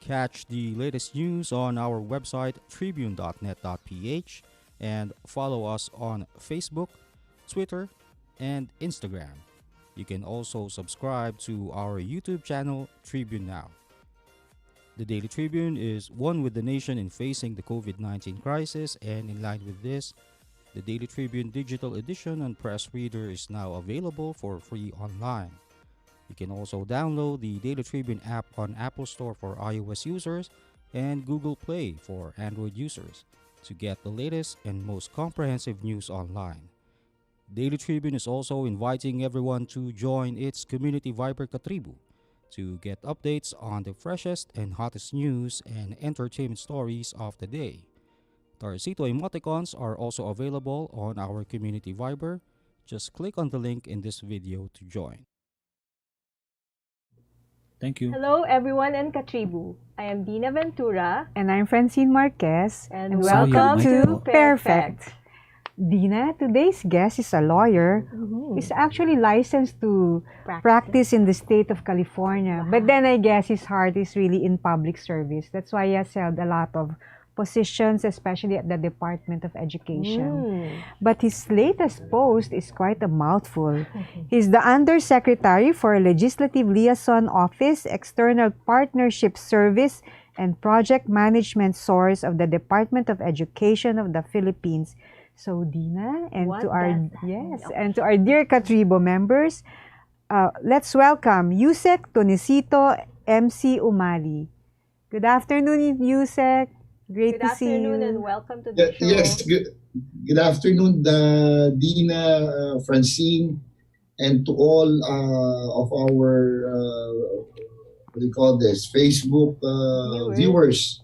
catch the latest news on our website tribune.net.ph and follow us on Facebook, Twitter, and Instagram. You can also subscribe to our YouTube channel, Tribune Now. The Daily Tribune is one with the nation in facing the COVID-19 crisis, and in line with this, the Daily Tribune Digital Edition and Press Reader is now available for free online. You can also download the Daily Tribune app on Apple Store for iOS users and Google Play for Android users to get the latest and most comprehensive news online. Daily Tribune is also inviting everyone to join its community Viber Katribu to get updates on the freshest and hottest news and entertainment stories of the day. Tonisito emoticons are also available on our community Viber. Just click on the link in this video to join. Thank you. Hello everyone in Katribu. I am Dinah Ventura. And I'm Francine Marquez. And welcome to PairFect. Dinah, today's guest is a lawyer. He's actually licensed to practice in the state of California. Wow. But then I guess his heart is really in public service. That's why he has held a lot of positions, especially at the Department of Education. But his latest post is quite a mouthful. He's the Undersecretary for Legislative Liaison Office, External Partnership Service, and Project Management Source of the Department of Education of the Philippines. So Dinah, and What to our does that mean? and to our dear Katribo members, let's welcome USEC Tonisito Umali. Good afternoon, USEC. Great Good to see you. afternoon and welcome to the show. Yes, good afternoon, Dina, Francine, and to all of our, what do you call this, Facebook viewers.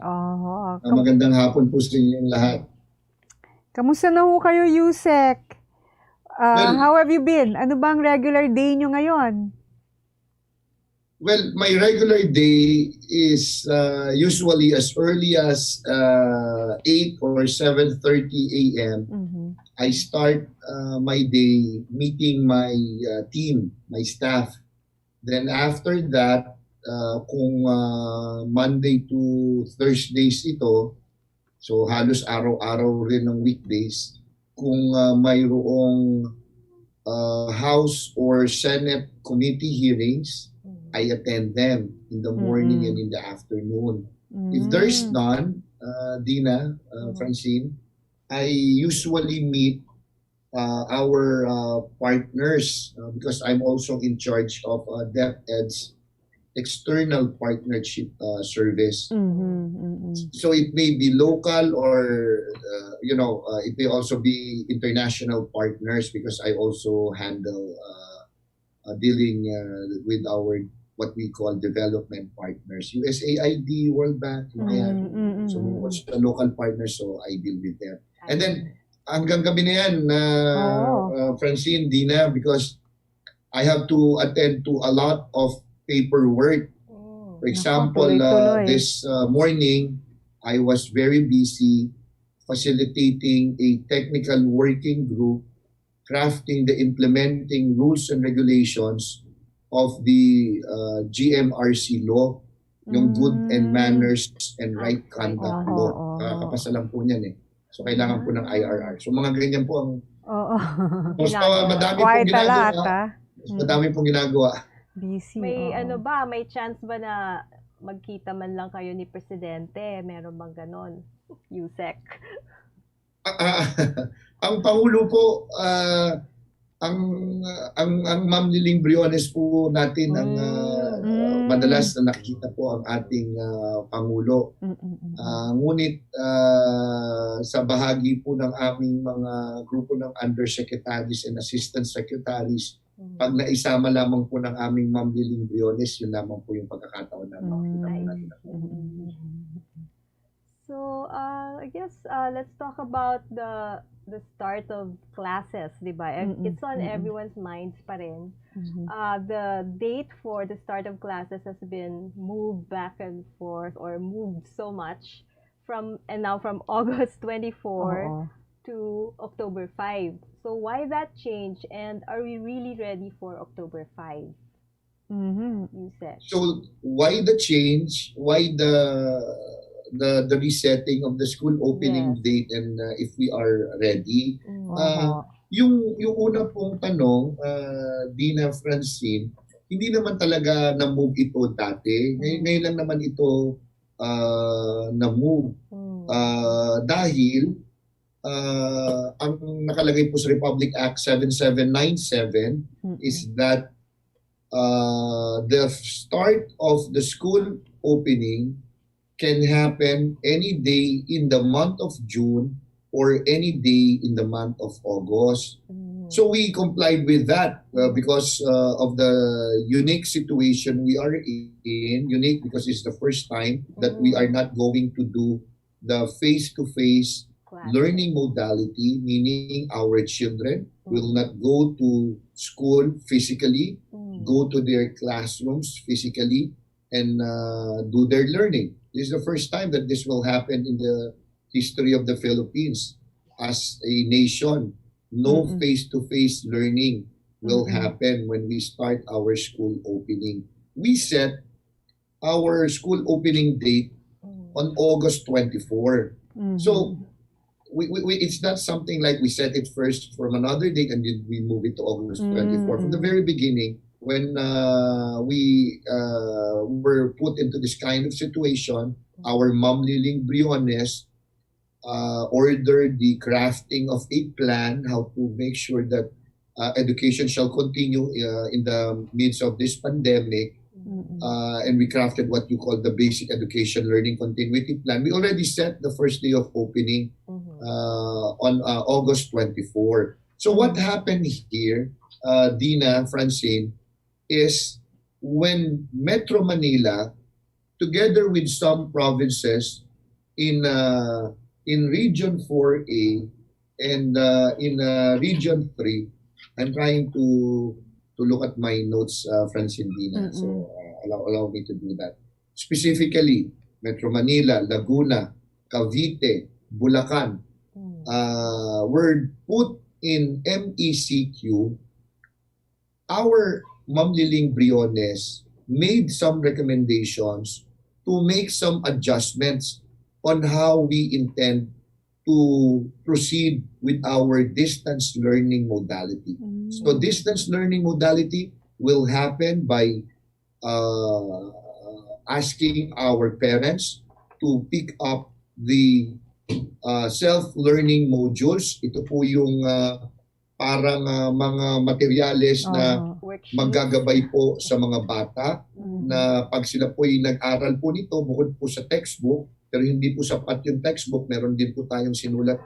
Magandang hapon po sa inyong lahat. Kamusta na ho kayo, USEC? Well, how have you been? Ano bang regular day nyo ngayon? Well, my regular day is usually as early as 8 or 7:30 a.m. I start my day meeting my team, my staff. Then after that, kung Monday to Thursdays ito, so halos araw-araw rin ng weekdays, kung mayroong House or Senate committee hearings, I attend them in the morning and in the afternoon. If there's none, Dina, Francine, I usually meet our partners because I'm also in charge of DepEd's external partnership service. So it may be local or, it may also be international partners because I also handle dealing with our what we call development partners, USAID, World Bank, so what's the local partners, so I deal with them. And then hanggang gabi na yan, Francine, Dina, because I have to attend to a lot of paperwork. For example, this morning, I was very busy facilitating a technical working group crafting the implementing rules and regulations of the GMRC law, yung Good and Manners and Right Conduct law. Kakapasa lang po niyan eh. So kailangan po ng IRR. So mga ganyan po ang madami pong ginagawa. Madami pong ginagawa. Busy. May may chance ba na magkita man lang kayo ni Presidente? Meron bang ganon? USEC. Ang Pangulo po, ang Ma'am Liling Briones po natin ang madalas na nakikita po ang ating Pangulo. Ngunit sa bahagi po ng aming mga grupo ng Undersecretaries and Assistant Secretaries, pag naisama lamang po ng aming Ma'am Liling Briones, yun lamang po yung pagkakataon na makikita po natin. So, I guess let's talk about the start of classes, di ba? It's on everyone's minds pa rin. The date for the start of classes has been moved back and forth or moved so much from August 24 to October 5. So why that change, and are we really ready for October 5? USEC. So why the change? Why the resetting of the school opening Yes. date, and if we are ready? Oho. Yung una pong tanong, Dinah, Francine, hindi naman talaga na-move ito dati. Ngayon lang naman ito na-move. Dahil ang nakalagay po sa Republic Act 7797 is that the start of the school opening can happen any day in the month of June or any day in the month of August. So we complied with that because of the unique situation we are in. Unique because it's the first time that we are not going to do the face-to-face learning modality, meaning our children will not go to school physically, go to their classrooms physically, and do their learning. This is the first time that this will happen in the history of the Philippines as a nation. No face-to-face learning will happen when we start our school opening. We set our school opening date on August 24. So it's not something like we set it first from another date and then we move it to August 24. From the very beginning, when we were put into this kind of situation, our Ma'am Liling Briones ordered the crafting of a plan how to make sure that education shall continue in the midst of this pandemic. And we crafted what you call the Basic Education Learning Continuity Plan. We already set the first day of opening on August 24. So what happened here, Dinah, Francine, is when Metro Manila, together with some provinces in Region 4A and in Region 3, I'm trying to look at my notes, Francine, Dinah. So allow me to do that. Specifically, Metro Manila, Laguna, Cavite, Bulacan were put in MECQ. Our Ma'am Liling Briones made some recommendations to make some adjustments on how we intend to proceed with our distance learning modality. So distance learning modality will happen by asking our parents to pick up the self-learning modules. Ito po yung parang mga materyales na maggagabay po sa mga bata na pag sila po ay nag-aral po nito, bukod po sa textbook, pero hindi po sapat yung textbook, meron din po tayong sinulat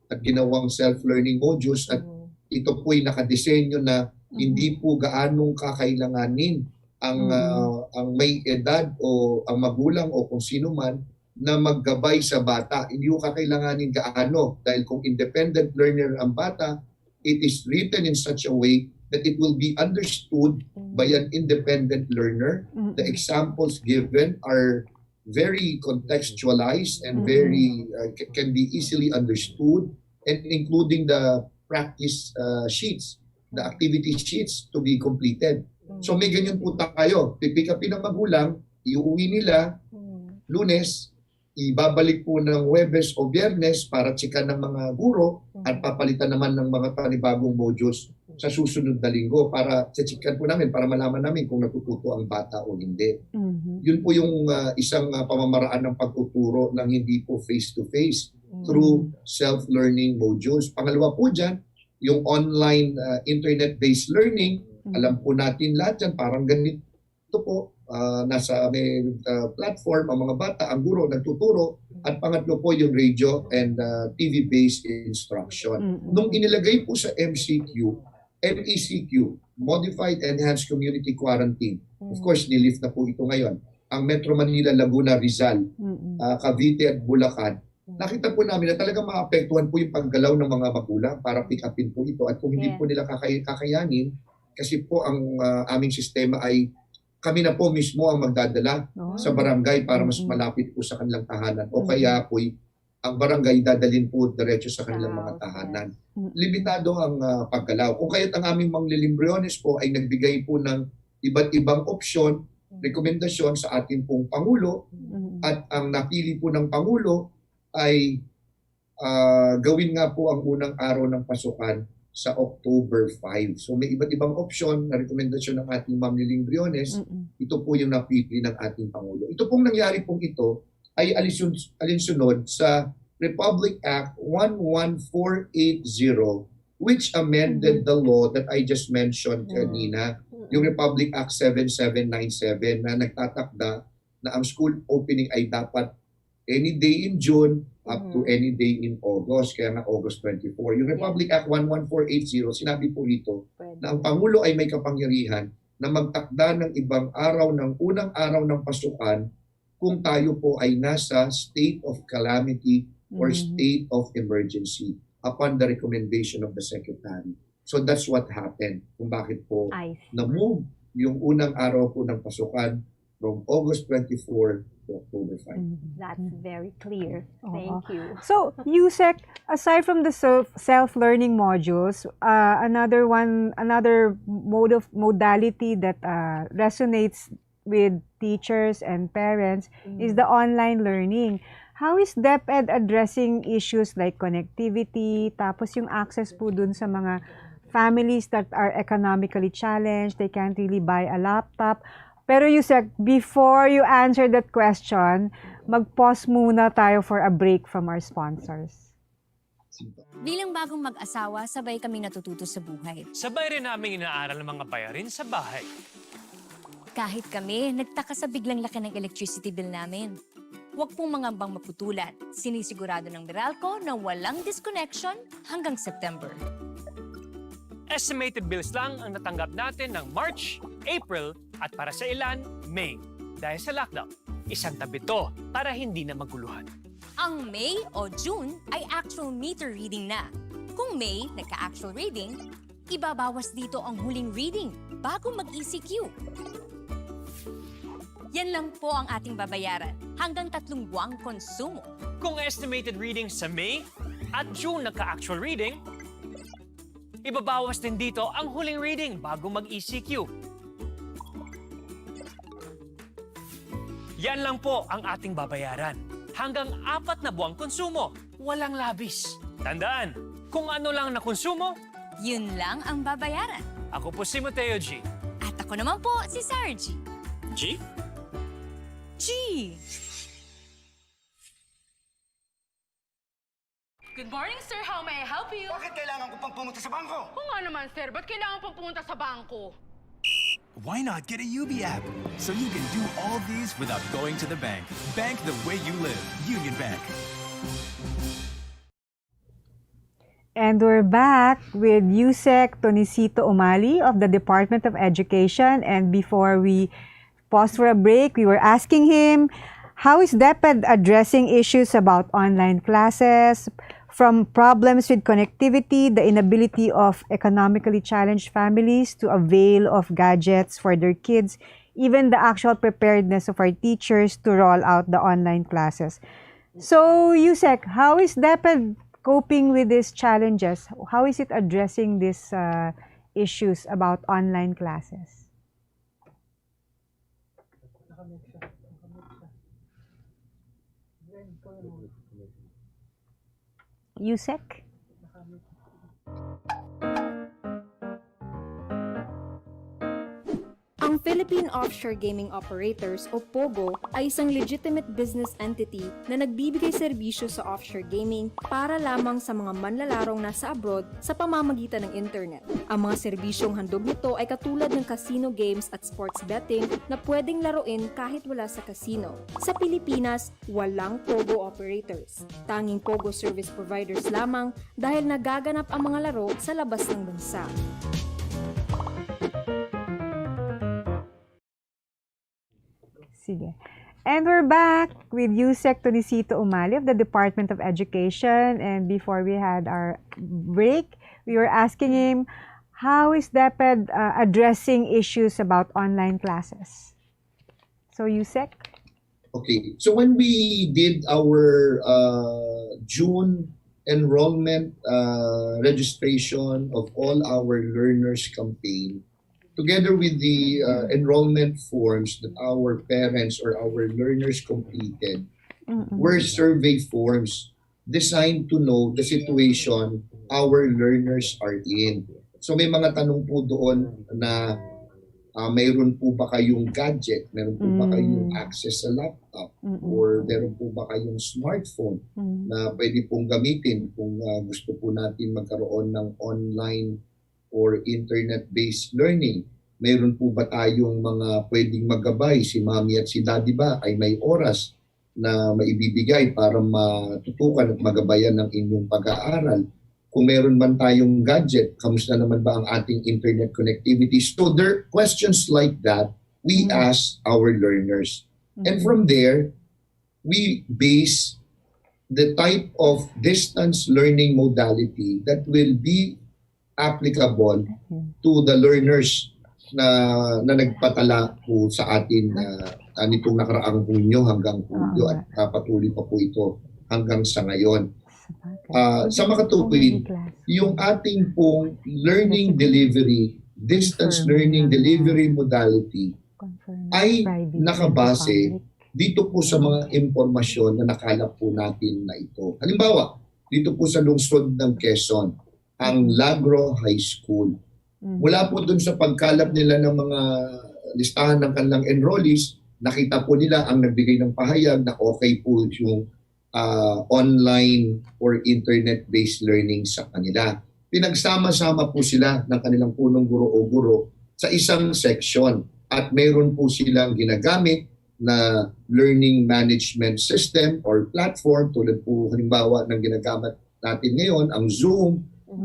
at ginawang self-learning modules at ito po ay nakadesenyo na hindi po gaanong kakailanganin ang may edad o ang magulang o kung sino man na maggabay sa bata. Hindi po kakailanganin gaano dahil kung independent learner ang bata, it is written in such a way that it will be understood by an independent learner. The examples given are very contextualized and very can be easily understood, and including the practice sheets, the activity sheets to be completed. So may ganyan po tayo. Pipick upin ng magulang, iuwi nila Lunes, ibabalik po ng Huwebes o Biyernes para tsikan ng mga guro at papalitan naman ng mga panibagong modules sa susunod na linggo para tsikan po namin, para malaman namin kung natututo ang bata o hindi. Yun po yung isang pamamaraan ng pagtuturo ng hindi po face-to-face through self-learning modules. Pangalawa po dyan, yung online internet-based learning. Alam po natin lahat yan, parang ganito po. Nasa may platform ang mga bata, ang guro nagtuturo, at pangatlo po yung radio and TV-based instruction. Nung inilagay po sa MECQ, Modified Enhanced Community Quarantine, of course, nilift na po ito ngayon. Ang Metro Manila, Laguna, Rizal, Cavite at Bulacan, nakita po namin na talagang maapektuhan po yung paggalaw ng mga magulang para pick upin po ito. At kung hindi po nila kakayanin, kasi po ang aming sistema ay kami na po mismo ang magdadala sa barangay para mas malapit po sa kanilang tahanan. O kaya po ang barangay dadalhin po diretso sa kanilang mga tahanan. Limitado ang paggalaw. Kung kaya't ang aming mga Lilimbriones po ay nagbigay po ng iba't ibang opsyon, rekomendasyon sa ating pong Pangulo, at ang napili po ng Pangulo ay gawin nga po ang unang araw ng pasukan sa October 5. So may iba't ibang opsyon na rekomendasyon ng ating Ma'am Niling Briones. Ito po yung napili ng ating Pangulo. Ito pong nangyari pong ito ay alinsunod sa Republic Act 11480, which amended the law that I just mentioned kanina, yung Republic Act 7797 na nagtatakda na ang school opening ay dapat any day in June up to any day in August, kaya nga August 24. Yung Republic Act 11480, sinabi po ito na ang Pangulo ay may kapangyarihan na magtakda ng ibang araw ng unang araw ng pasukan kung tayo po ay nasa state of calamity or state of emergency upon the recommendation of the Secretary. So that's what happened. Kung bakit po na-move yung unang araw po ng pasukan from August 24 to October 5. That's very clear. Thank you. So, USEC, aside from the self-learning modules, another modality that resonates with teachers and parents is the online learning. How is DepEd addressing issues like connectivity, tapos yung access po dun sa mga families that are economically challenged, they can't really buy a laptop? Pero Yusek, before you answer that question, mag-pause muna tayo for a break from our sponsors. Bilang bagong mag-asawa, sabay kaming natututo sa buhay. Sabay rin namin inaaral ang mga bayarin sa bahay. Kahit kami, nagtaka sa biglang laki ng electricity bill namin. Huwag pong mangambang maputulan. Sinisigurado ng Meralco na walang disconnection hanggang September. Estimated bills lang ang natanggap natin ng March, April, at para sa ilan, May. Dahil sa lockdown, isang tabi to para hindi na maguluhan. Ang May o June ay actual meter reading na. Kung May nagka-actual reading, ibabawas dito ang huling reading bago mag-ECQ. Yan lang po ang ating babayaran hanggang 3 buwang konsumo. Kung estimated reading sa May at June nagka-actual reading, ibabawas din dito ang huling reading bago mag-ECQ. Yan lang po ang ating babayaran. Hanggang 4 na buwang konsumo, walang labis. Tandaan, kung ano lang na konsumo, yun lang ang babayaran. ako po si Mateo G. At ako naman po si Sarah G. G? G! Good morning, sir. How may I help you? Bakit kailangan ko pang pumunta sa bangko? Oo nga naman, sir. Ba't kailangan pang pumunta sa bangko? Why not get a UB app so you can do all these without going to the bank? Bank the way you live. Union Bank. And we're back with USEC Tonisito Umali of the Department of Education. And before we pause for a break, we were asking him, how is DepEd addressing issues about online classes, from problems with connectivity, the inability of economically challenged families to avail of gadgets for their kids, even the actual preparedness of our teachers to roll out the online classes. So, USEC, how is DepEd coping with these challenges? How is it addressing these issues about online classes? USEC? Ang Philippine Offshore Gaming Operators o POGO ay isang legitimate business entity na nagbibigay serbisyo sa offshore gaming para lamang sa mga manlalarong nasa abroad sa pamamagitan ng internet. Ang mga serbisyong handog nito ay katulad ng casino games at sports betting na pwedeng laruin kahit wala sa casino. Sa Pilipinas, walang POGO operators. Tanging POGO service providers lamang dahil nagaganap ang mga laro sa labas ng bansa. Sige. And we're back with USEC Tonisito Umali of the Department of Education. And before we had our break, we were asking him, how is DepEd addressing issues about online classes? So, USEC? Okay, so when we did our June enrollment registration of all our learners campaign, together with the enrollment forms that our parents or our learners completed, were survey forms designed to know the situation our learners are in. So may mga tanong po doon na mayroon po ba kayong gadget? Meron po ba kayong access sa laptop? Or meron po ba kayong smartphone na pwede pong gamitin kung gusto po natin magkaroon ng online or internet-based learning? Meron po ba tayong mga pwedeng maggabay? Si mami at si daddy ba ay may oras na maibibigay para matutukan at magabayan ng inyong pag-aaral? Kung meron man tayong gadget, kamusta naman ba ang ating internet connectivity? So there are questions like that we ask our learners. And from there, we base the type of distance learning modality that will be applicable to the learners na nagpatala po sa atin nitong nakaraang Hunyo hanggang Hulyo at patuloy pa po ito hanggang sa ngayon. Sa makatuwid, yung ating pong learning delivery, distance learning delivery modality ay nakabase dito po sa mga impormasyon na nakalap po natin na ito. Halimbawa, dito po sa lungsod ng Quezon, ang Lagro High School. Mula po dun sa pagkalap nila ng mga listahan ng kanilang enrollees, nakita po nila ang nagbigay ng pahayag na okay po yung online or internet-based learning sa kanila. Pinagsama-sama po sila ng kanilang punong guro o guro sa isang section at mayroon po silang ginagamit na learning management system or platform tulad po halimbawa ng ginagamit natin ngayon, ang Zoom,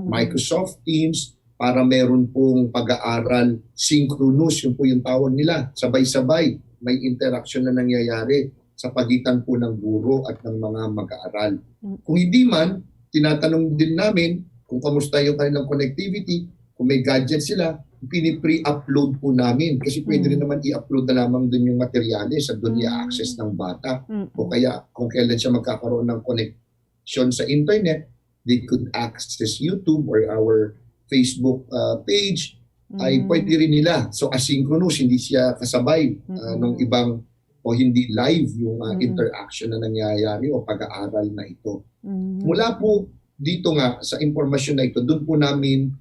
Microsoft Teams, para meron pong pag-aaral synchronous, yun po yung tawag nila, sabay-sabay, may interaction na nangyayari sa pagitan po ng guro at ng mga mag-aaral. Kung hindi man, tinatanong din namin kung kamusta yung kanilang connectivity, kung may gadget sila, pinipre-upload po namin kasi pwede rin naman i-upload na lamang dun yung materyales at dun i-access ng bata. O kaya kung kailan siya magkakaroon ng connection sa internet, they could access YouTube or our Facebook page, ay pwede rin nila. So asynchronous, hindi siya kasabay ng ibang o hindi live yung interaction na nangyayari o pag-aaral na ito. Mula po dito nga sa impormasyon na ito, doon po namin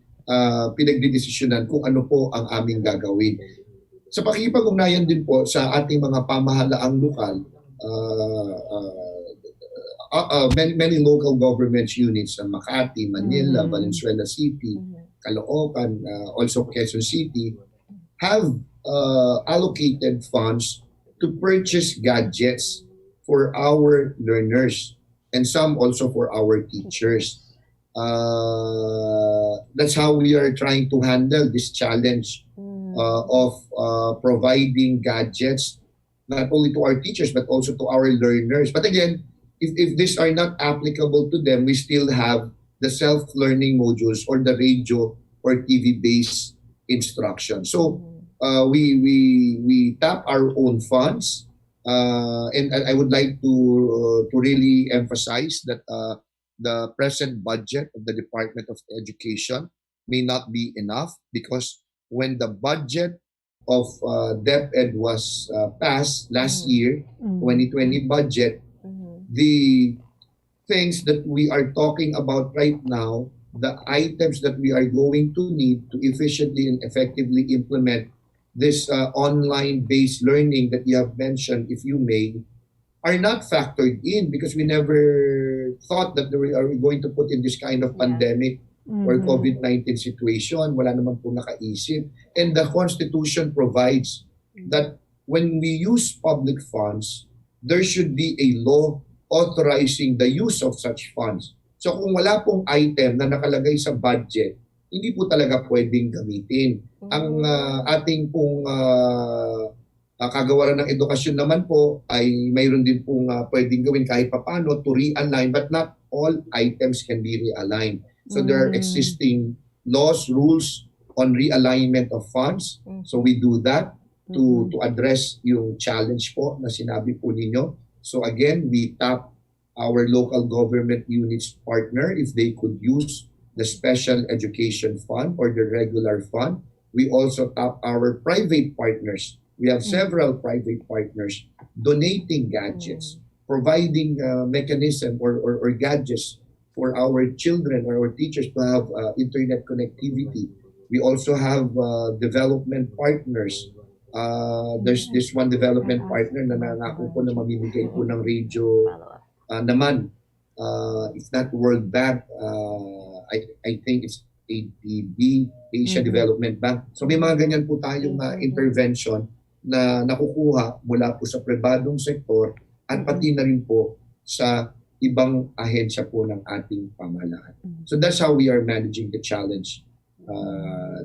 pinagdidesisyonan kung ano po ang aming gagawin. Sa pakikipag-ugnayan din po sa ating mga pamahalaang lokal, many local government units sa Makati, Manila, Valenzuela City, Caloocan, also Quezon City, have allocated funds to purchase gadgets for our learners and some also for our teachers. That's how we are trying to handle this challenge of providing gadgets not only to our teachers but also to our learners. But again, if these are not applicable to them, we still have the self-learning modules or the radio or TV-based instruction. So we tap our own funds, and I would like to really emphasize that the present budget of the Department of Education may not be enough because when the budget of DepEd was passed last year, 2020 budget, the things that we are talking about right now, the items that we are going to need to efficiently and effectively implement this online-based learning that you have mentioned, if you may, are not factored in because we never thought that we are going to put in this kind of pandemic or COVID-19 situation. Wala naman po nakaisip. And the Constitution provides that when we use public funds, there should be a law authorizing the use of such funds. So kung wala pong item na nakalagay sa budget, hindi po talaga pwedeng gamitin. Ang ating pong kagawaran ng edukasyon naman po ay mayroon din pong pwedeng gawin kahit papano to realign, but not all items can be realigned. So there are existing laws, rules on realignment of funds. So we do that to address yung challenge po na sinabi po ninyo. So again, we tap our local government units partner if they could use the special education fund or the regular fund We also tap our private partners. We have several private partners donating gadgets, providing mechanism or gadgets for our children or our teachers to have internet connectivity. We also have development partners. There's this one development partner na nangako po na mamimigay po ng radio naman. If not World Bank, I think it's ADB, Asia Development Bank. So may mga ganyan po tayong intervention na nakukuha mula po sa pribadong sektor at pati na rin po sa ibang ahensya po ng ating pamahalaan. So that's how we are managing the challenge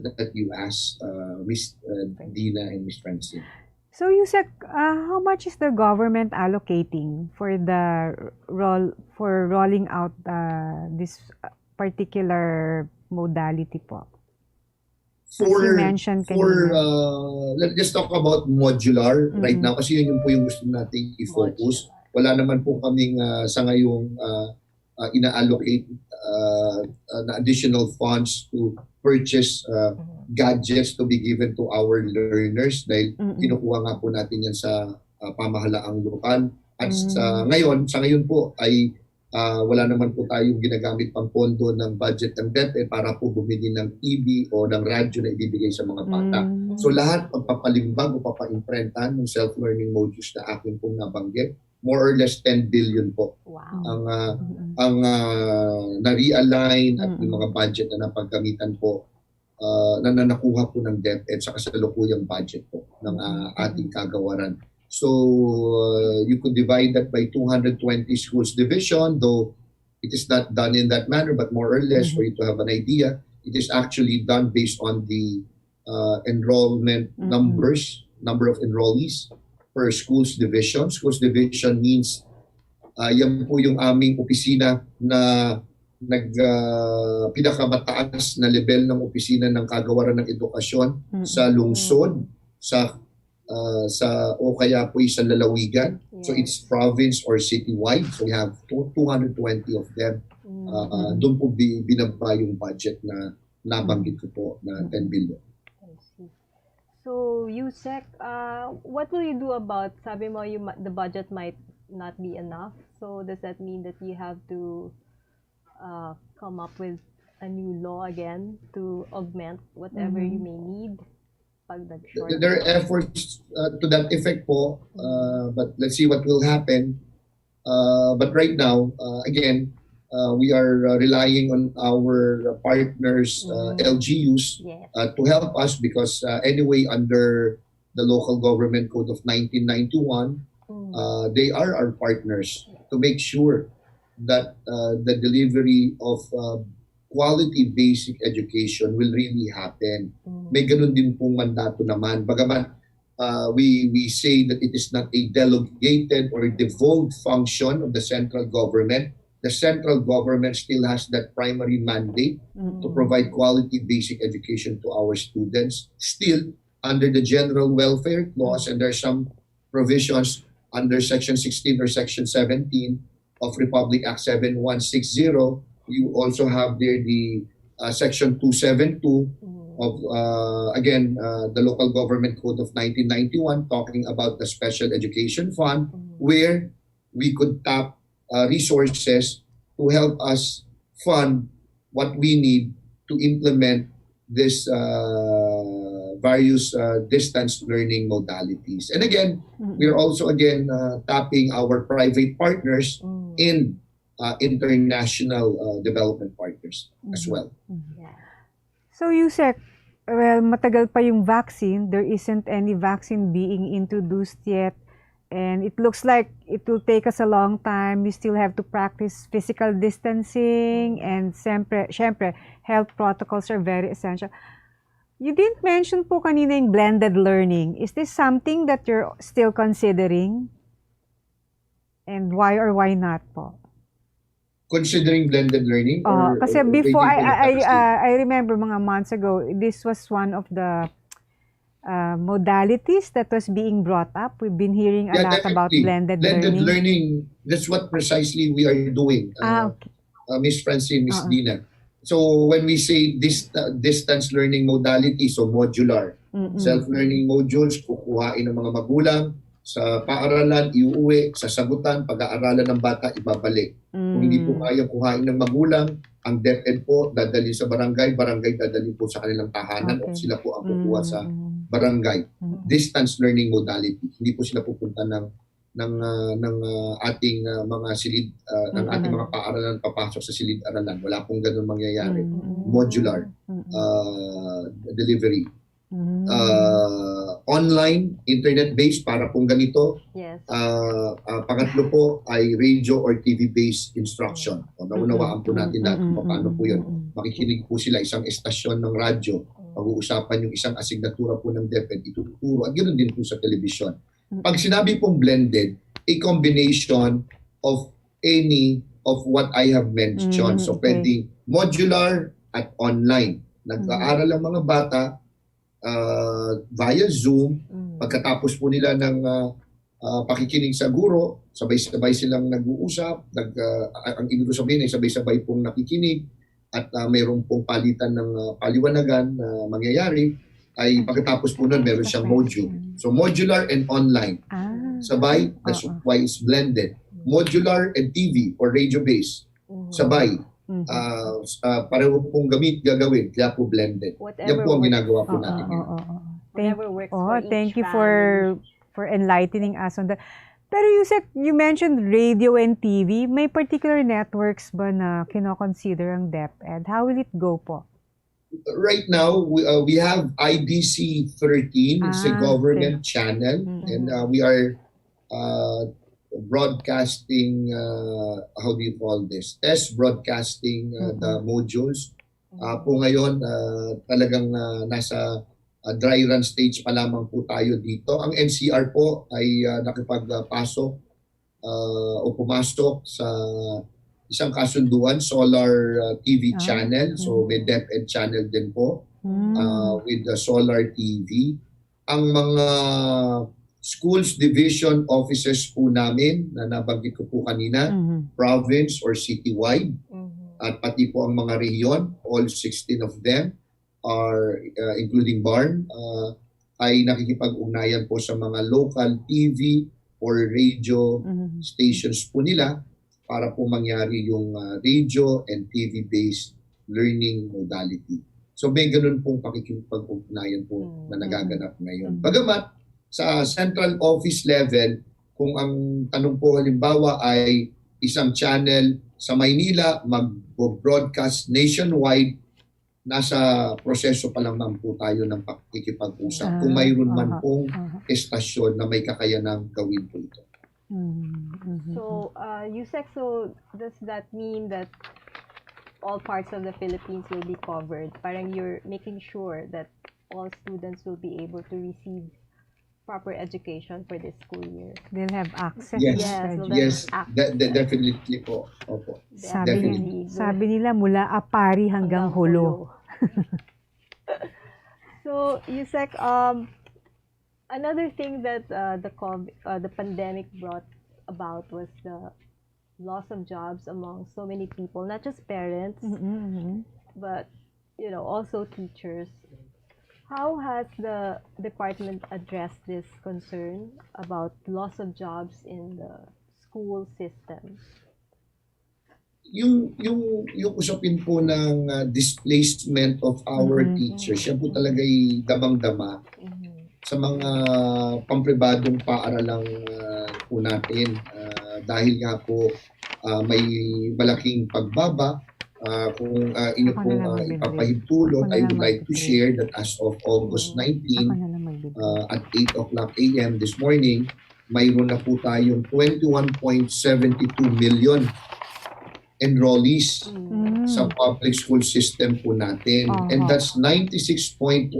that you asked, Miss Dinah and Miss Francine. So, USEC, how much is the government allocating for the rolling out this particular modality po? Let's talk about modular right now kasi yun po yung gusto nating i-focus. Wala naman po kaming sa ngayong ina-allocate na additional funds to purchase gadgets to be given to our learners dahil kinukuha nga po natin yan sa pamahalaang lokal. At sa ngayon po ay wala naman po tayong ginagamit pang pondo ng budget ng DepEd para po bumili ng TV o ng radyo na ibibigay sa mga bata. So lahat pagpapalimbag o papaimprentahan ng self-learning modules na akin pong nabanggit, more or less 10 billion po ang na-realign at yung mga budget na napaggamitan po na nakuha po ng DepEd sa kasalukuyang budget po ng ating kagawaran. So you could divide that by 220 schools division, though it is not done in that manner, but more or less for you to have an idea, it is actually done based on the enrollment numbers, number of enrollees per schools division. Schools division means yan po yung aming opisina na pinakamataas na level ng opisina ng kagawaran ng edukasyon sa lungsod, o kaya po sa lalawigan. So it's province or citywide. So we have 220 of them. Doon po binaba yung budget na nabanggit ko po na 10 billion. So, USEC, what will you do about, sabi mo, the budget might not be enough. So, does that mean that you have to come up with a new law again to augment whatever you may need? There are efforts to that effect po, but let's see what will happen. But right now, again, we are relying on our partners, LGUs, to help us because anyway, under the Local Government Code of 1991, they are our partners to make sure that the delivery of quality basic education will really happen. May ganun din pong mandato naman. Bagaman, we say that it is not a delegated or devolved function of the central government. The central government still has that primary mandate to provide quality basic education to our students. Still, under the general welfare clause, and there are some provisions under Section 16 or Section 17 of Republic Act 7160, you also have there the Section 272 of, again, the Local Government Code of 1991 talking about the Special Education Fund, where we could tap resources to help us fund what we need to implement this various distance learning modalities. And again, we are also tapping our private partners in international development partners as well. So USEC, well, matagal pa yung vaccine. There isn't any vaccine being introduced yet. And it looks like it will take us a long time. We still have to practice physical distancing and syempre, health protocols are very essential. You didn't mention po kanina yung blended learning. Is this something that you're still considering? And why or why not po? Considering blended learning? Kasi before, I remember mga months ago, this was one of the modalities that was being brought up. We've been hearing a lot about blended learning. Blended learning, that's what precisely we are doing. Okay. Miss Francine, Miss Dinah. So when we say distance learning modality, so modular, self-learning modules, kukuhain ng mga magulang, sa paaralan, iuwi, sasagutan, pag-aaralan ng bata, ibabalik. Kung hindi po kaya kuhain ng magulang, ang DepEd po dadalhin sa barangay, barangay dadalhin po sa kanilang tahanan o sila po ang kukuha sa barangay. Distance learning modality. Hindi po sila pupunta ng ating mga silid ng ating mga paaralan papasok sa silid-aralan. Wala pong ganun mangyayari. Modular delivery. Online, internet-based para pong ganito. Yes. Pangatlo po ay radio or TV-based instruction. O naunawaan po natin natin paano po yun. Makikinig po sila isang estasyon ng radyo. Pag-uusapan yung isang asignatura po ng DepEd, ituturo. At ganoon din po sa television. Pag sinabi pong blended, a combination of any of what I have mentioned. So pwedeng modular at online. Nag-aaral ang mga bata via Zoom. Pagkatapos po nila ng pakikinig sa guro, sabay-sabay silang nag-uusap. Ang ibig sabihin ay sabay-sabay pong nakikinig at mayroon pong palitan ng paliwanagan na mangyayari. Ay pagkatapos po nun, meron siyang module. So modular and online. Sabay, that's why it's blended. Modular and TV or radio-based. Sabay. Pareho pong gagawin, kaya po blended. Yan po ang ginagawa po natin. Thank you for enlightening us on that. Pero you mentioned radio and TV. May particular networks ba na kino-consider ang DepEd? How will it go po? Right now, we have IDC 13. It's a government channel. And we are broadcasting, how do you call this? Test broadcasting the modules. Po ngayon, talagang nasa dry run stage pa lamang po tayo dito. Ang NCR po ay nakipagpasok o pumasok sa isang kasunduan, Solar TV channel. So may DepEd channel din po with the Solar TV. Ang mga schools division offices po namin na nabanggit ko po kanina, province or citywide, at pati po ang mga rehiyon, all 16 of them are including BARN, ay nakikipag-ugnayan po sa mga local TV or radio stations po nila para po mangyari yung radio and TV-based learning modality. So may ganun pong pakikipag-ugnayan po na nagaganap ngayon. Bagamat sa central office level, kung ang tanong po halimbawa ay isang channel sa Maynila mag-broadcast nationwide, nasa proseso pa lang po tayo ng pakikipag-usap. Kung mayroon man pong estasyon na may kakayanang gawin po ito. So, USEC, so does that mean that all parts of the Philippines will be covered? Parang you're making sure that all students will be able to receive proper education for this school year. They'll have access. Yes, definitely po. Opo. Sabi nila mula apari hanggang hulo. So, USEC, another thing that the pandemic brought about was the loss of jobs among so many people, not just parents, but also teachers. How has the department addressed this concern about loss of jobs in the school system? Yung usapin po ng displacement of our teachers, yan po talaga'y damang-dama sa mga pampribadong paaralang po natin. Dahil nga po may malaking pagbaba. Kung inyo po ipapahintulot, I would like to share that as of August 19 at 8 o'clock a.m. this morning, mayroon na po tayong 21.72 million enrollees sa public school system po natin. And that's 96.25%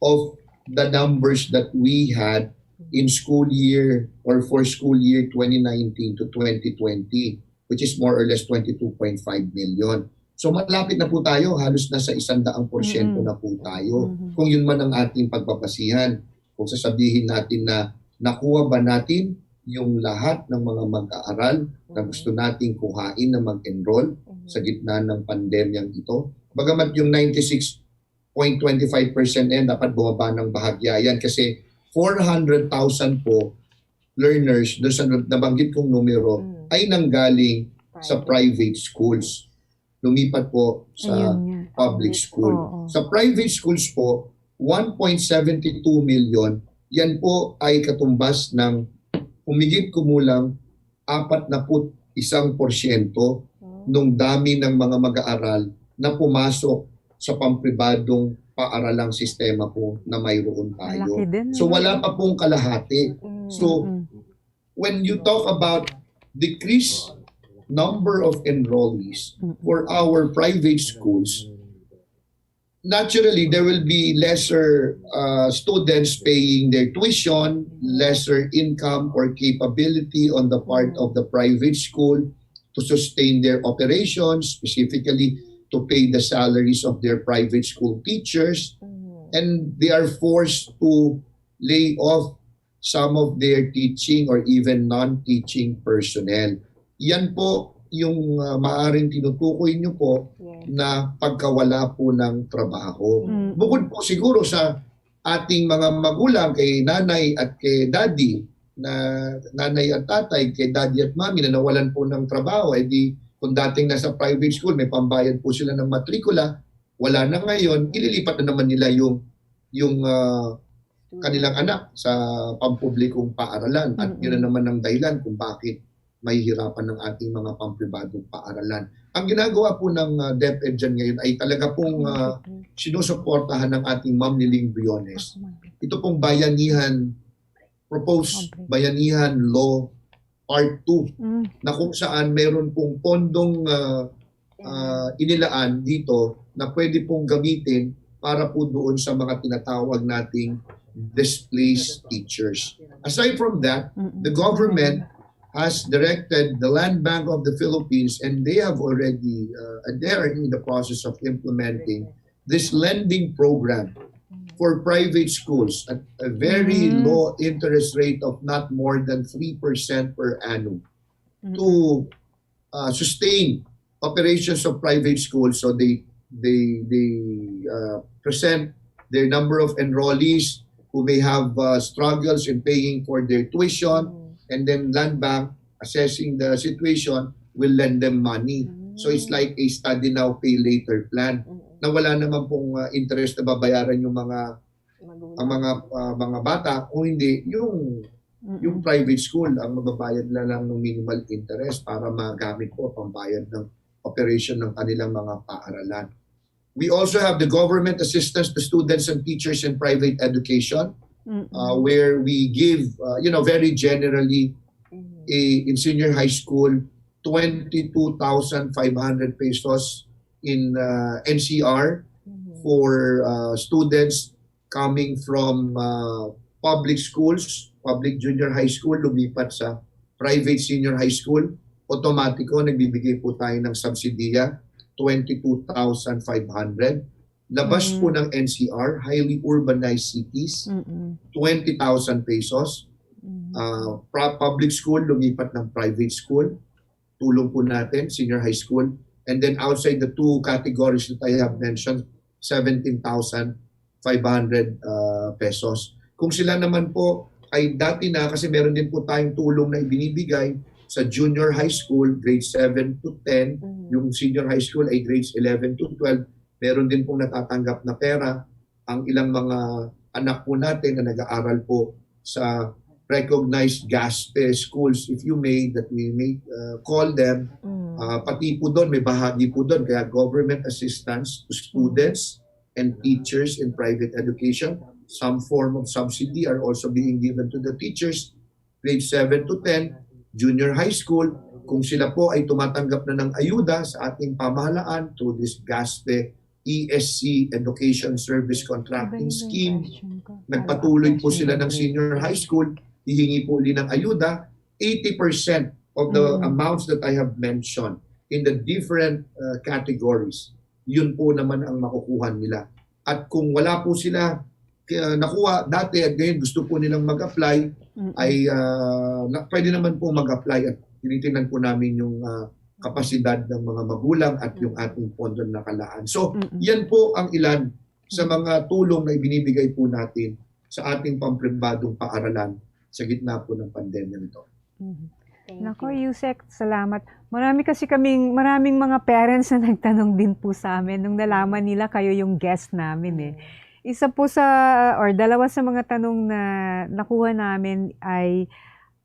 of the numbers that we had in school year or for school year 2019 to 2020, which is more or less 22.5 million. So malapit na po tayo, halos nasa 100% na po tayo. Kung yun man ang ating pagpapasihan, kung sasabihin natin na nakuha ba natin yung lahat ng mga mag-aaral na gusto nating kuhain na mag-enroll, sa gitna ng pandemyang ito. Bagamat yung 96.25% dapat bumaba ng bahagya yan kasi 400,000 po learners doon sa nabanggit kong numero ay nanggaling sa private schools. Lumipat po sa public school. Sa private schools po, 1.72 million, yan po ay katumbas ng humigit kumulang 41% nung dami ng mga mag-aaral na pumasok sa pampribadong paaralang sistema po na mayroon tayo. So wala pa pong kalahati. So when you talk about decreased number of enrollees for our private schools, naturally there will be lesser students paying their tuition, lesser income or capability on the part of the private school to sustain their operations, specifically to pay the salaries of their private school teachers, and they are forced to lay off some of their teaching or even non-teaching personnel. Yan po yung maaring tinutukoy nyo po na pagkawala po ng trabaho. Bukod po siguro sa ating mga magulang, kay nanay at kay daddy, na nanay at tatay, kay daddy at mami na nawalan po ng trabaho, di kung dating nasa private school, may pambayad po sila ng matrikula, wala na ngayon, ililipat na naman nila yung kanilang anak sa pampublikong paaralan. At yun na naman ang dahilan kung bakit mahihirapan ng ating mga pampribadong paaralan. Ang ginagawa po ng DepEd dyan ngayon ay talaga pong sinusuportahan ng ating Ma'am Niling Briones. Ito pong bayanihan, proposed bayanihan law part 2 na kung saan meron pong pondong inilaan dito na pwede pong gamitin para po doon sa mga tinatawag nating displaced teachers. Aside from that, the government has directed the Land Bank of the Philippines, and they have already, they are in the process of implementing this lending program for private schools at a very low interest rate of not more than 3% per annum to sustain operations of private schools. So they present their number of enrollees who may have struggles in paying for their tuition, and then Land Bank, assessing the situation, will lend them money. So it's like a study now, pay later plan na wala naman pong interest na babayaran yung mga bata, kung hindi yung private school ang mababayad na lang ng minimal interest para magamit po pambayad ng operation ng kanilang mga paaralan. We also have the government assistance to students and teachers in private education, where we give, very generally, in senior high school, 22,500 pesos in NCR for students coming from public schools, public junior high school, lumipat sa private senior high school. Automatiko, nagbibigay po tayo ng subsidiya, 22,500. Labas po ng NCR, highly urbanized cities, 20,000 pesos. Public school, lumipat ng private school. Tulong po natin, senior high school. And then outside the two categories that I have mentioned, 17,500 pesos. Kung sila naman po ay dati na, kasi meron din po tayong tulong na ibinibigay sa junior high school, grades 7 to 10, yung senior high school ay grades 11 to 12, meron din pong natatanggap na pera ang ilang mga anak po natin na nag-aaral po sa recognized GASPE schools, if you may, that we may call them. Pati po doon, may bahagi po doon, kaya government assistance to students and teachers in private education. Some form of subsidy are also being given to the teachers, grade 7 to 10, junior high school. Kung sila po ay tumatanggap na ng ayuda sa ating pamahalaan through this GASPE ESC Education Service Contracting Scheme, nagpatuloy po sila ng senior high school, hihingi po ulit ng ayuda, 80% of the amounts that I have mentioned in the different categories, yun po naman ang makukuha nila. At kung wala po sila nakuha dati at ngayon gusto po nilang mag-apply, ay pwede naman po mag-apply at tinitingnan po namin yung kapasidad ng mga magulang at yung ating pondo na nakalaan. So, yan po ang ilan sa mga tulong na ibinibigay po natin sa ating pampribadong paaralan sa gitna po ng pandemya nito. Nako, USEC, salamat. Maraming mga parents na nagtanong din po sa amin nung nalaman nila kayo yung guest namin eh. Isa po dalawa sa mga tanong na nakuha namin ay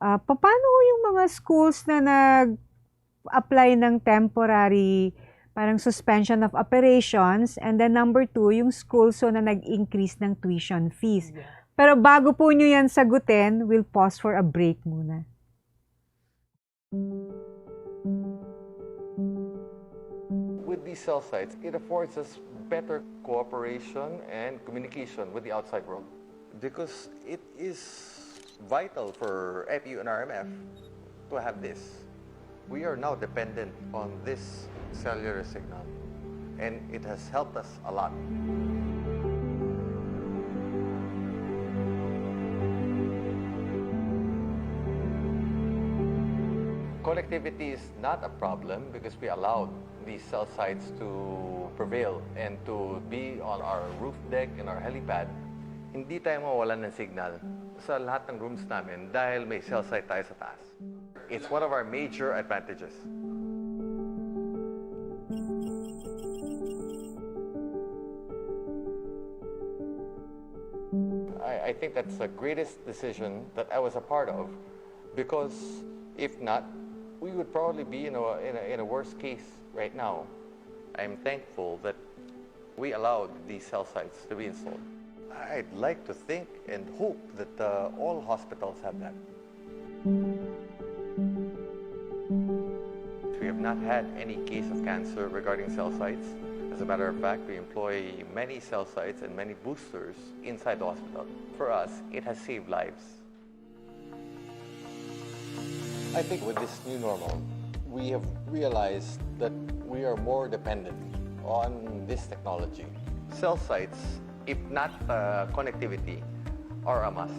paano yung mga schools na nag-apply ng temporary parang suspension of operations, and then number 2, yung schools na nag-increase ng tuition fees. Pero bago po nyo yan sagutin, we'll pause for a break muna. With these cell sites, it affords us better cooperation and communication with the outside world. Because it is vital for FU and RMF to have this. We are now dependent on this cellular signal, and it has helped us a lot. Connectivity is not a problem because we allowed these cell sites to prevail and to be on our roof deck and our helipad. Hindi tayo mawalan ng signal sa lahat ng rooms namin dahil may cell site tayo sa taas. It's one of our major advantages. I think that's the greatest decision that I was a part of, because if not, we would probably be in a worse case right now. I'm thankful that we allowed these cell sites to be installed. I'd like to think and hope that all hospitals have that. We have not had any case of cancer regarding cell sites. As a matter of fact, we employ many cell sites and many boosters inside the hospital. For us, it has saved lives. I think with this new normal, we have realized that we are more dependent on this technology. Cell sites, if not connectivity, are a must.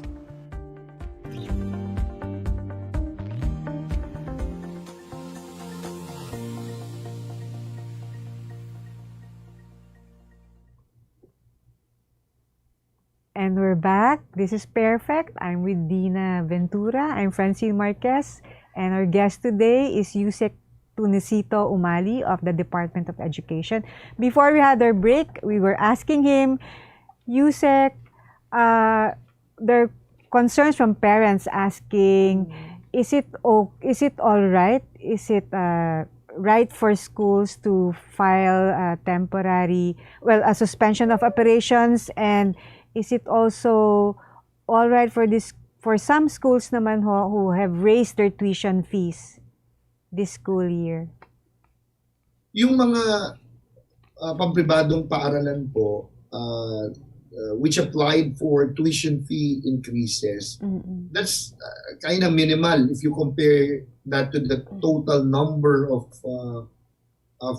And we're back. This is PairFect. I'm with Dinah Ventura. I'm Francine Marquez. And our guest today is USEC Tonisito Umali of the Department of Education. Before we had our break, we were asking him, USEC, there are concerns from parents asking, is it all right? Is it right for schools to file a suspension of operations? And is it also all right for some schools naman who have raised their tuition fees this school year? Yung mga pampribadong paaralan po which applied for tuition fee increases, that's kind of minimal if you compare that to the total number of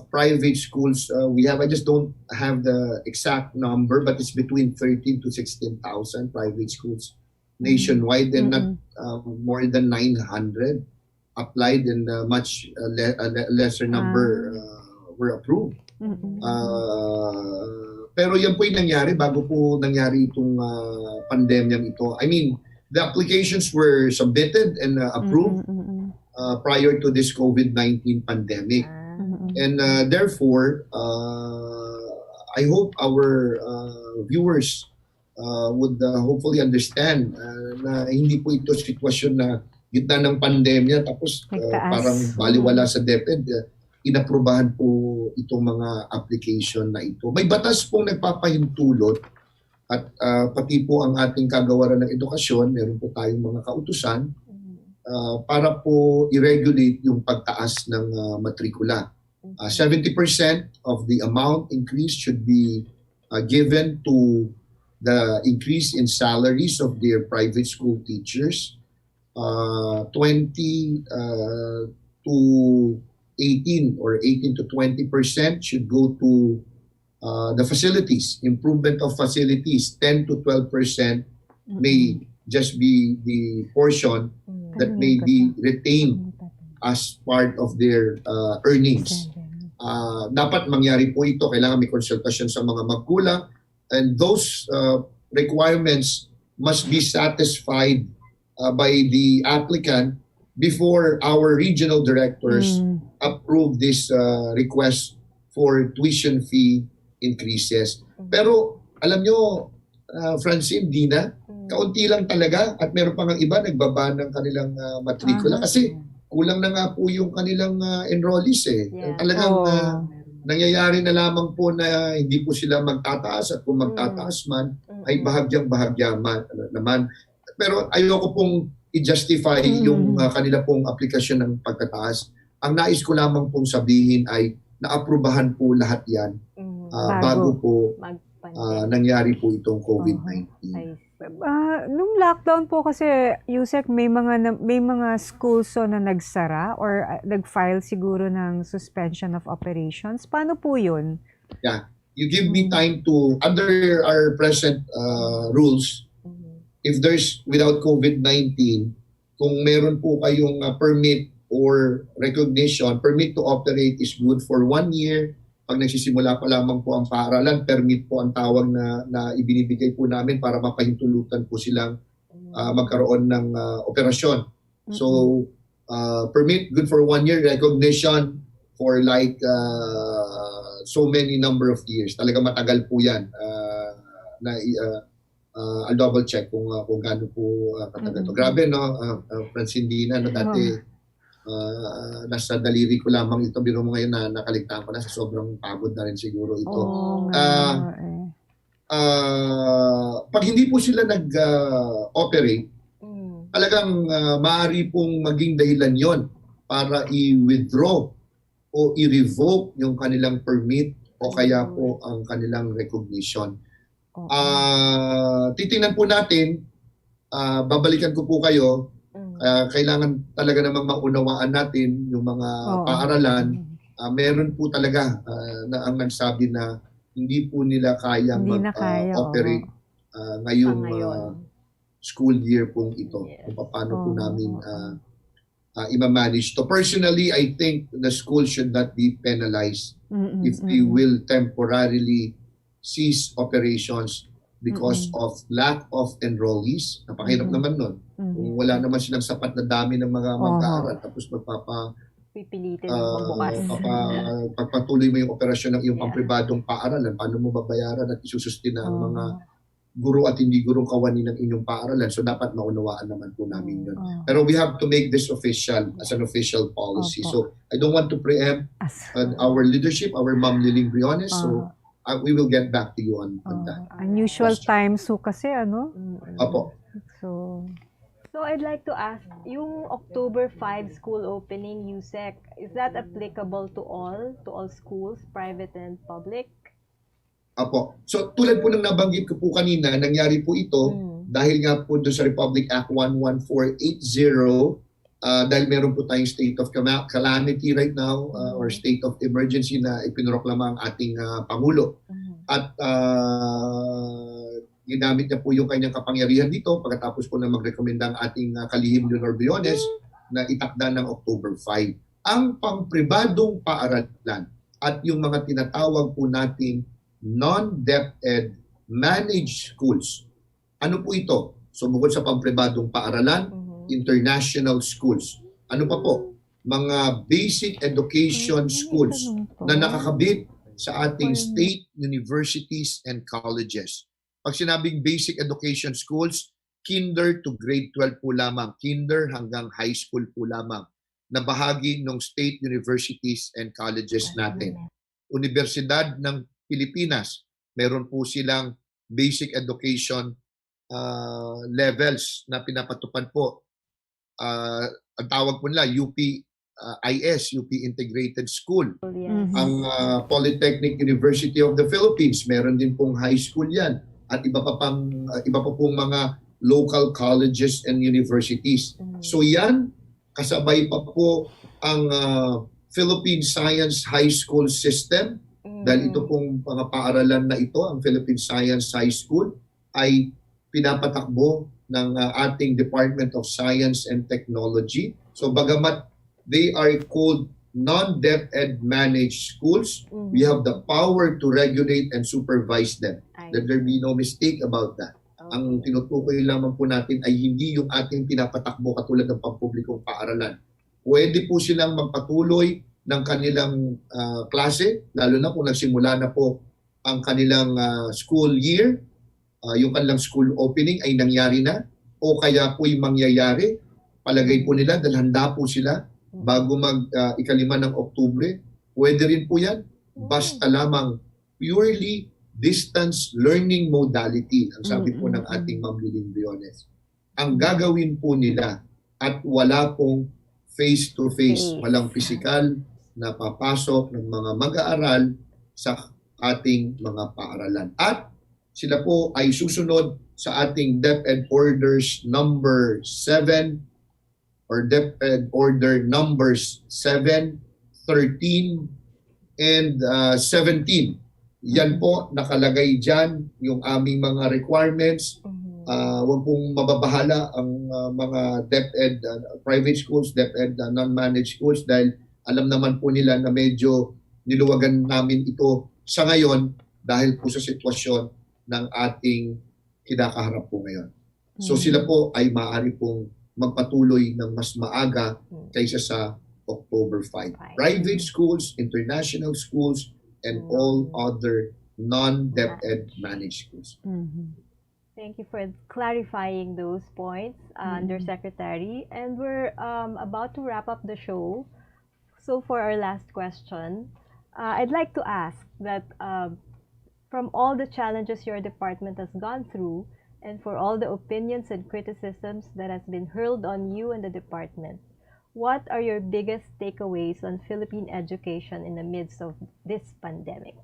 private schools we have. I just don't have the exact number, but it's between 13,000 to 16,000 private schools nationwide, and not more than 900 applied, and much lesser number were approved. Pero yan po yung nangyari bago po nangyari itong pandemyang ito. I mean, the applications were submitted and approved prior to this COVID-19 pandemic. And therefore, I hope our viewers would hopefully understand na hindi po ito sitwasyon na gitna ng pandemya tapos parang baliwala sa DepEd, inaprubahan po itong mga application na ito. May batas pong nagpapahintulot at pati po ang ating kagawaran ng edukasyon, meron po tayong mga kautusan para po i-regulate yung pagtaas ng matrikula. 70% of the amount increase should be given to the increase in salaries of their private school teachers. 20 to 18 or 18 to 20% should go to the facilities, improvement of facilities. 10 to 12% may just be the portion that may be retained as part of their earnings. Dapat mangyari po ito, kailangan may konsultasyon sa mga magulang, and those requirements must be satisfied by the applicant before our regional directors approve this request for tuition fee increases. Pero alam nyo, Francine, Dinah, kaunti lang talaga at meron pang iba nagbaba ng kanilang matrikula kasi kulang na nga po yung kanilang enrollees eh. Talagang nangyayari na lamang po na hindi po sila magtataas at kung magtataas man ay bahagyang-bahagya naman. Pero ayoko pong i-justify yung kanila pong aplikasyon ng pagtataas. Ang nais ko lamang pong sabihin ay naaprubahan po lahat yan bago po nangyari po itong COVID-19. Nung lockdown po kasi, USEC, may mga schools na nagsara or nag-file siguro ng suspension of operations. Paano po yun? Yeah. You give me time to, under our present rules, if there's without COVID-19, kung meron po kayong permit or recognition, permit to operate is good for 1 year. Pag nagsisimula pa lamang po ang paaralan, permit po ang tawag na ibinibigay po namin para mapahintulutan po silang magkaroon ng operasyon. So, permit, good for 1 year, recognition for like so many number of years. Talaga matagal po yan. I'll double check kung gaano po katagal to. Grabe, no? Francine, Dinah, no, dati nasa daliri ko lamang ito. Biro mo ngayon na nakaligtaan ko na sa sobrang pagod na rin siguro ito. Pag hindi po sila nag-operate, talagang maaari pong maging dahilan yon para i-withdraw o i-revoke yung kanilang permit o kaya po ang kanilang recognition. Titingnan po natin, babalikan ko po kayo, kailangan talaga namang maunawaan natin yung mga paaralan. Meron po talaga na ang nagsabi na hindi po nila kayang mag-operate ngayong school year pong ito. Kung paano po namin i-manage to. Personally, I think the school should not be penalized if they will temporarily cease operations because of lack of enrollees. Napakahirap naman nun. Kung wala naman silang sapat na dami ng mga mag-aaral, tapos pipilitin magbukas. Pagpatuloy mo yung operasyon ng iyong pampribadong paaralan, paano mo babayaran at isusustin ang mga guro at hindi gurong kawani ng inyong paaralan. So dapat maunawaan naman po namin yun. Pero we have to make this official as an official policy. So I don't want to preempt our leadership, our Ma'am Liling Briones. So we will get back to you on that. Unusual times so kasi, ano? Apo. So I'd like to ask, yung October 5 school opening, USEC, is that applicable to all schools, private and public? Apo. So tulad po ng nabanggit ko po kanina, nangyari po ito dahil nga po doon sa Republic Act 11480, dahil meron po tayong state of calamity right now or state of emergency na ipinroklama ang ating Pangulo. At ginamit niya po yung kanyang kapangyarihan dito pagkatapos po na magrekomenda ang ating kalihim Leonor Briones na itakda ng October 5. Ang pangpribadong paaralan at yung mga tinatawag po nating non-DepEd managed schools. Ano po ito? So bukod sa pangpribadong paaralan, international schools. Ano pa po? Mga basic education schools na nakakabit sa ating state universities and colleges. Pag sinabing basic education schools, kinder to grade 12 po lamang. Kinder hanggang high school po lamang na bahagi ng state universities and colleges natin. Universidad ng Pilipinas, meron po silang basic education levels na pinapatupad po. Ang tawag po nila UP-IS, UP Integrated School. Ang Polytechnic University of the Philippines, meron din pong high school yan. At iba pa pong mga local colleges and universities. So yan, kasabay pa po ang Philippine Science High School System. Dahil ito pong mga paaralan na ito, ang Philippine Science High School, ay pinapatakbo ng ating Department of Science and Technology. So bagamat They are called non-DepEd managed schools. We have the power to regulate and supervise them. Let there be no mistake about that. Ang tinutukoy lamang po natin ay hindi yung ating pinapatakbo katulad ng pampublikong paaralan. Pwede po silang magpatuloy ng kanilang klase, lalo na kung nagsimula na po ang kanilang school year, yung kanilang school opening ay nangyari na, o kaya po'y mangyayari. Palagay po nila dahil handa po sila bago mag-5 ng Oktubre. Pwede rin po yan. Basta lamang purely distance learning modality, ang sabi po ng ating Ma'am Liling Briones. Ang gagawin po nila at wala pong face-to-face, walang physical na papasok ng mga mag-aaral sa ating mga paaralan. At sila po ay susunod sa ating DepEd Orders number 7 or DepEd Order numbers 7, 13, and 17. Yan po, nakalagay dyan yung aming mga requirements. Huwag pong mababahala ang mga DepEd private schools, DepEd non-managed schools dahil alam naman po nila na medyo niluwagan namin ito sa ngayon dahil po sa sitwasyon ng ating kinakaharap po ngayon. So sila po ay maaari pong magpatuloy ng mas maaga kaysa sa October 5. Private schools, international schools, and all other non-DepEd managed schools. Thank you for clarifying those points, Undersecretary. And we're about to wrap up the show. So for our last question, I'd like to ask that from all the challenges your department has gone through, and for all the opinions and criticisms that has been hurled on you and the department, what are your biggest takeaways on Philippine education in the midst of this pandemic?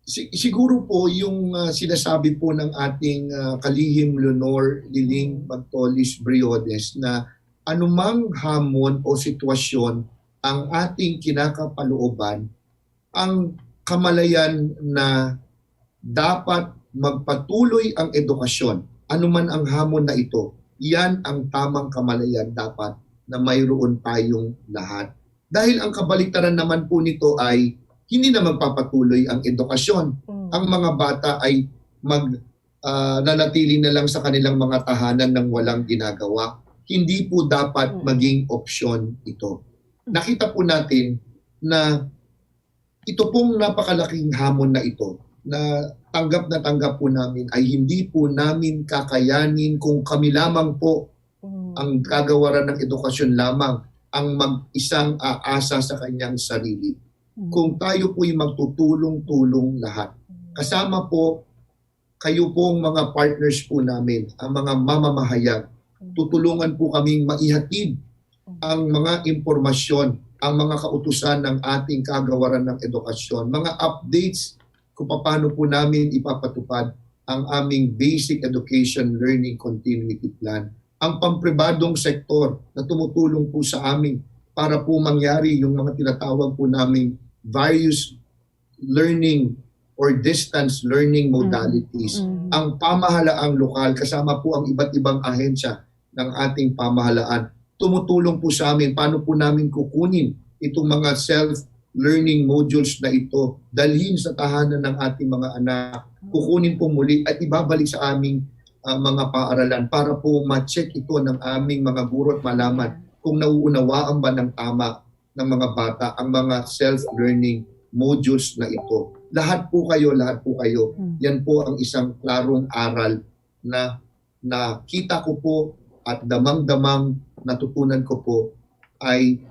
Siguro po yung sinasabi po ng ating kalihim Leonor Liling Magtolis Briones na anumang hamon o sitwasyon ang ating kinakapalooban, ang kamalayan na dapat magpatuloy ang edukasyon, anuman ang hamon na ito, yan ang tamang kamalayan dapat na mayroon tayong lahat. Dahil ang kabaliktaran naman po nito ay hindi na magpapatuloy ang edukasyon. Ang mga bata ay nanatili na lang sa kanilang mga tahanan ng walang ginagawa. Hindi po dapat maging opsyon ito. Nakita po natin na ito pong napakalaking hamon na ito na tanggap po namin ay hindi po namin kakayanin kung kami lamang po ang kagawaran ng edukasyon lamang ang mag-isang aasa sa kanyang sarili. Kung tayo po'y magtutulong-tulong lahat. Kasama po kayo pong mga partners po namin, ang mga mamamahayag. Tutulungan po kaming maihatid ang mga impormasyon, ang mga kautusan ng ating kagawaran ng edukasyon, mga updates kung paano po namin ipapatupad ang aming Basic Education Learning Continuity Plan, ang pampribadong sektor na tumutulong po sa amin para po mangyari yung mga tinatawag po naming various learning or distance learning modalities. Ang pamahalaang lokal, kasama po ang iba't ibang ahensya ng ating pamahalaan, tumutulong po sa amin paano po namin kukunin itong mga self-learning modules na ito, dalhin sa tahanan ng ating mga anak, kukunin po muli at ibabalik sa aming mga paaralan para po ma-check ito ng aming mga guro at malaman kung nauunawaan ba ng tama ng mga bata ang mga self-learning modules na ito. Lahat po kayo. Yan po ang isang klarong aral na nakita ko po at damang-damang natutunan ko po ay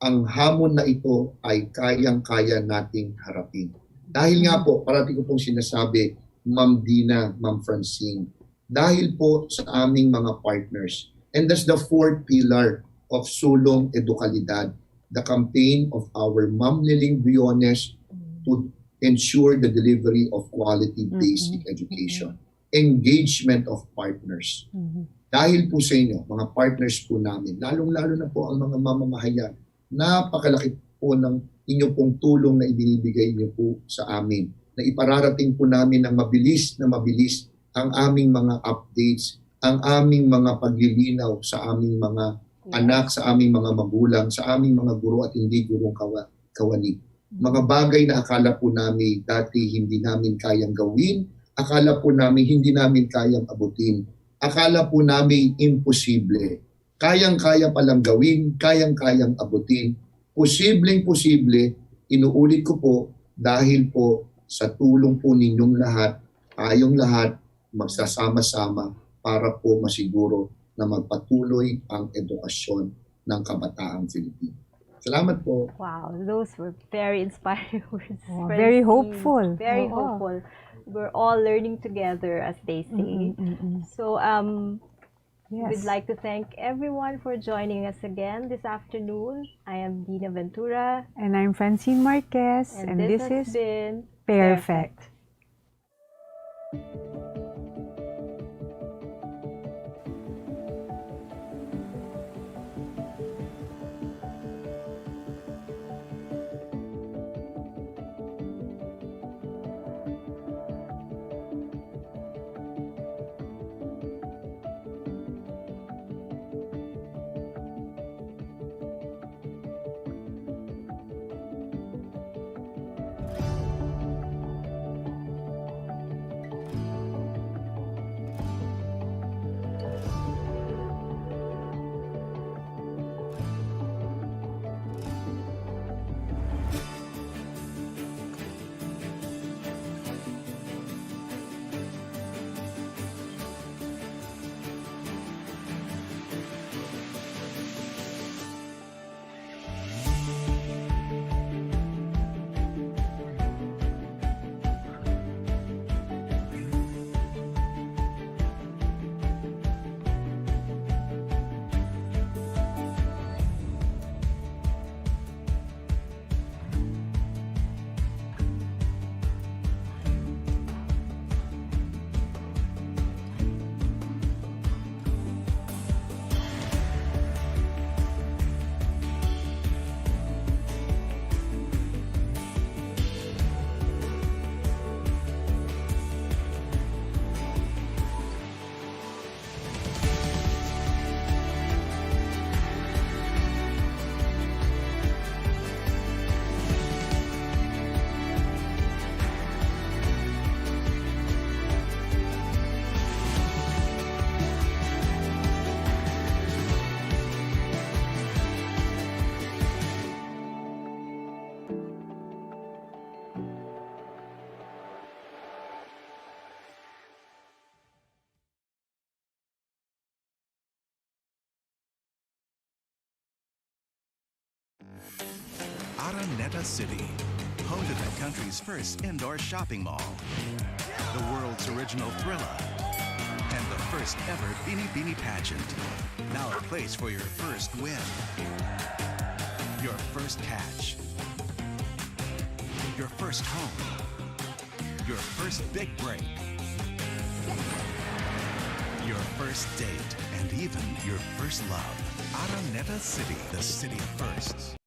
ang hamon na ito ay kayang-kaya nating harapin. Dahil nga po, parati ko pong sinasabi, Ma'am Dinah, Ma'am Francine, dahil po sa aming mga partners. And that's the fourth pillar of Sulong Edukalidad, the campaign of our Ma'am Liling Briones to ensure the delivery of quality basic education. Engagement of partners. Dahil po sa inyo, mga partners po namin, lalong-lalo na po ang mga mamamahayag, napakalaki po ng inyo pong tulong na ibinibigay niyo po sa amin, na ipararating po namin ng mabilis ang aming mga updates, ang aming mga paglilinaw sa aming mga anak, sa aming mga magulang, sa aming mga guro at hindi gurong kawani. Mga bagay na akala po namin dati hindi namin kayang gawin, akala po namin hindi namin kayang abutin, akala po namin imposible. Kayang-kaya palang gawin, kayang-kayang abutin, posibleng-posible, inuulit ko po, dahil po sa tulong po ninyong lahat, tayong lahat magsasama-sama para po masiguro na magpatuloy ang edukasyon ng kabataang Filipino. Salamat po. Wow, those were very inspiring words. Very hopeful. Very Oo. hopeful. We're all learning together, as they say. So, we'd like to thank everyone for joining us again this afternoon. I am Dinah Ventura. And I'm Francine Marquez. And this has been PairFect. Araneta City, home to the country's first indoor shopping mall, the world's original Thrilla, and the first ever Bini Bini pageant. Now a place for your first win, your first catch, your first home, your first big break, your first date, and even your first love. Araneta City, the city of firsts.